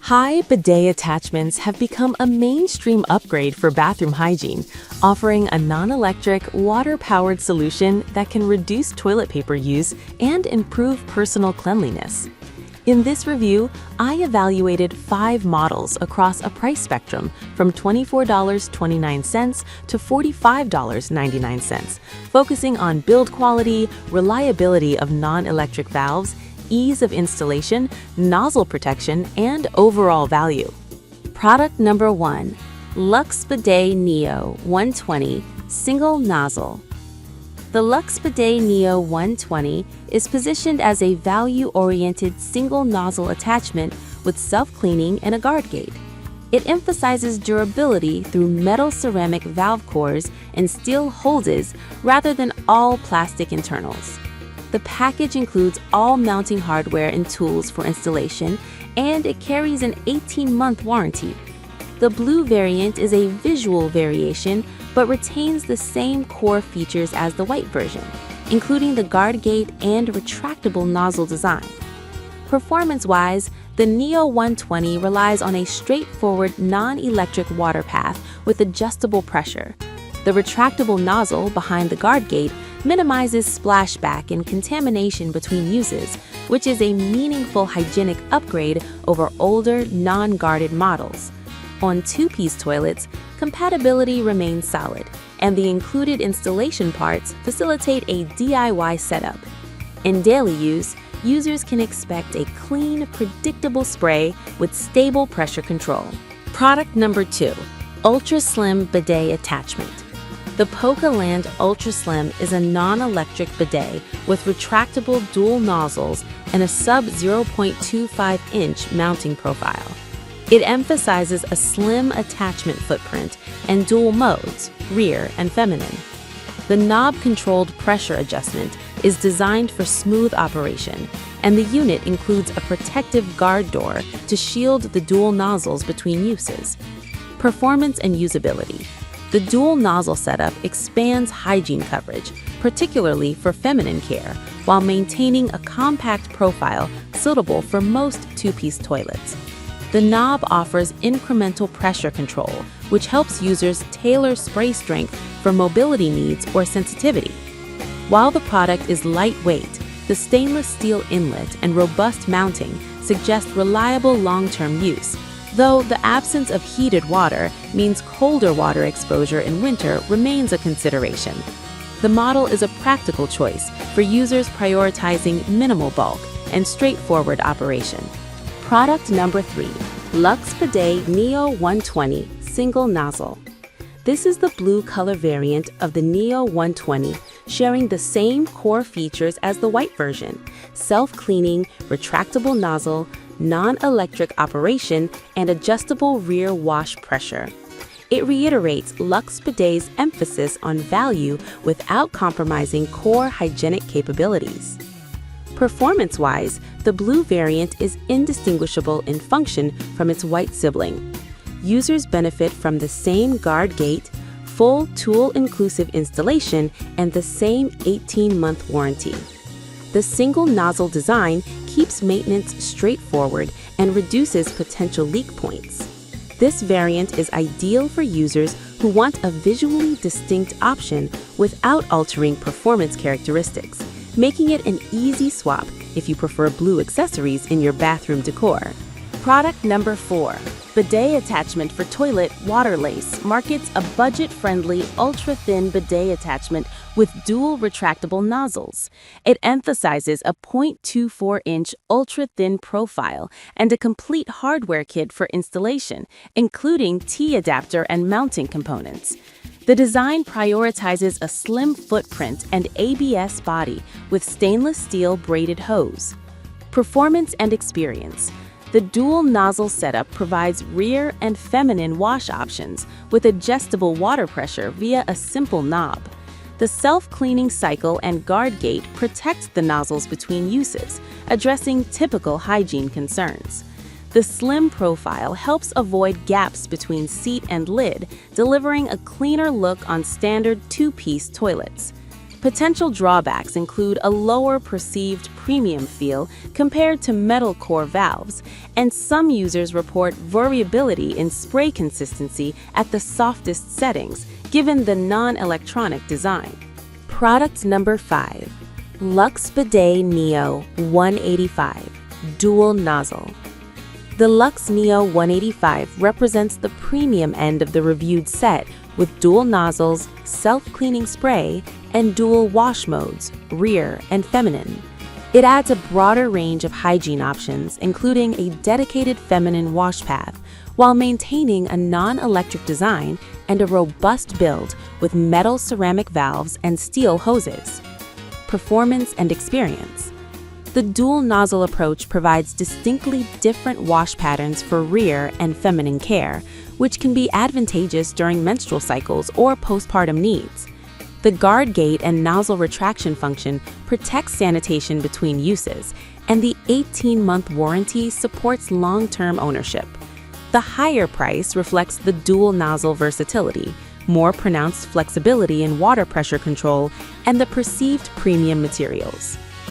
High bidet attachments have become a mainstream upgrade for bathroom hygiene, offering a non-electric, water-powered solution that can reduce toilet paper use and improve personal cleanliness. In this review, I evaluated 5 models across a price spectrum from $24.29 to $45.99, focusing on build quality, reliability of non-electric valves, ease of installation, nozzle protection, and overall value. Product number 1, Luxe Bidet Neo 120 Single Nozzle. The Luxe Bidet Neo 120 is positioned as a value-oriented single nozzle attachment with self-cleaning and a guard gate. It emphasizes durability through metal ceramic valve cores and steel hoses rather than all plastic internals. The package includes all mounting hardware and tools for installation, and it carries an 18-month warranty. The blue variant is a visual variation but retains the same core features as the white version, including the guard gate and retractable nozzle design. Performance-wise, the Neo 120 relies on a straightforward non-electric water path with adjustable pressure. The retractable nozzle behind the guard gate minimizes splashback and contamination between uses, which is a meaningful hygienic upgrade over older, non-guarded models. On two-piece toilets, compatibility remains solid, and the included installation parts facilitate a DIY setup. In daily use, users can expect a clean, predictable spray with stable pressure control. Product number 2, Ultra Slim Bidet Attachment. The Pocaland Ultra Slim is a non-electric bidet with retractable dual nozzles and a sub-0.25-inch mounting profile. It emphasizes a slim attachment footprint and dual modes, rear and feminine. The knob-controlled pressure adjustment is designed for smooth operation, and the unit includes a protective guard door to shield the dual nozzles between uses. Performance and usability. The dual nozzle setup expands hygiene coverage, particularly for feminine care, while maintaining a compact profile suitable for most two-piece toilets. The knob offers incremental pressure control, which helps users tailor spray strength for mobility needs or sensitivity. While the product is lightweight, the stainless steel inlet and robust mounting suggest reliable long-term use, though the absence of heated water means colder water exposure in winter remains a consideration. The model is a practical choice for users prioritizing minimal bulk and straightforward operation. Product number 3, Luxe Bidet Neo 120 Single Nozzle. This is the blue color variant of the Neo 120, sharing the same core features as the white version: self-cleaning, retractable nozzle, non-electric operation, and adjustable rear wash pressure. It reiterates Luxe Bidet's emphasis on value without compromising core hygienic capabilities. Performance-wise, the blue variant is indistinguishable in function from its white sibling. Users benefit from the same guard gate, full tool-inclusive installation, and the same 18-month warranty. The single nozzle design keeps maintenance straightforward and reduces potential leak points. This variant is ideal for users who want a visually distinct option without altering performance characteristics, making it an easy swap if you prefer blue accessories in your bathroom decor. Product number 4, Bidet Attachment for Toilet Water Lace markets a budget-friendly, ultra-thin bidet attachment with dual retractable nozzles. It emphasizes a 0.24-inch ultra-thin profile and a complete hardware kit for installation, including T-adapter and mounting components. The design prioritizes a slim footprint and ABS body with stainless steel braided hose. Performance and experience. The dual nozzle setup provides rear and feminine wash options with adjustable water pressure via a simple knob. The self-cleaning cycle and guard gate protects the nozzles between uses, addressing typical hygiene concerns. The slim profile helps avoid gaps between seat and lid, delivering a cleaner look on standard two-piece toilets. Potential drawbacks include a lower perceived premium feel compared to metal core valves, and some users report variability in spray consistency at the softest settings, given the non-electronic design. Product number 5. Luxe Bidet Neo 185 Dual Nozzle. The Luxe Neo 185 represents the premium end of the reviewed set with dual nozzles, self-cleaning spray, and dual wash modes, rear and feminine. It adds a broader range of hygiene options, including a dedicated feminine wash path, while maintaining a non-electric design and a robust build with metal ceramic valves and steel hoses. Performance and experience. The dual nozzle approach provides distinctly different wash patterns for rear and feminine care, which can be advantageous during menstrual cycles or postpartum needs. The guard gate and nozzle retraction function protects sanitation between uses, and the 18-month warranty supports long-term ownership. The higher price reflects the dual nozzle versatility, more pronounced flexibility in water pressure control, and the perceived premium materials.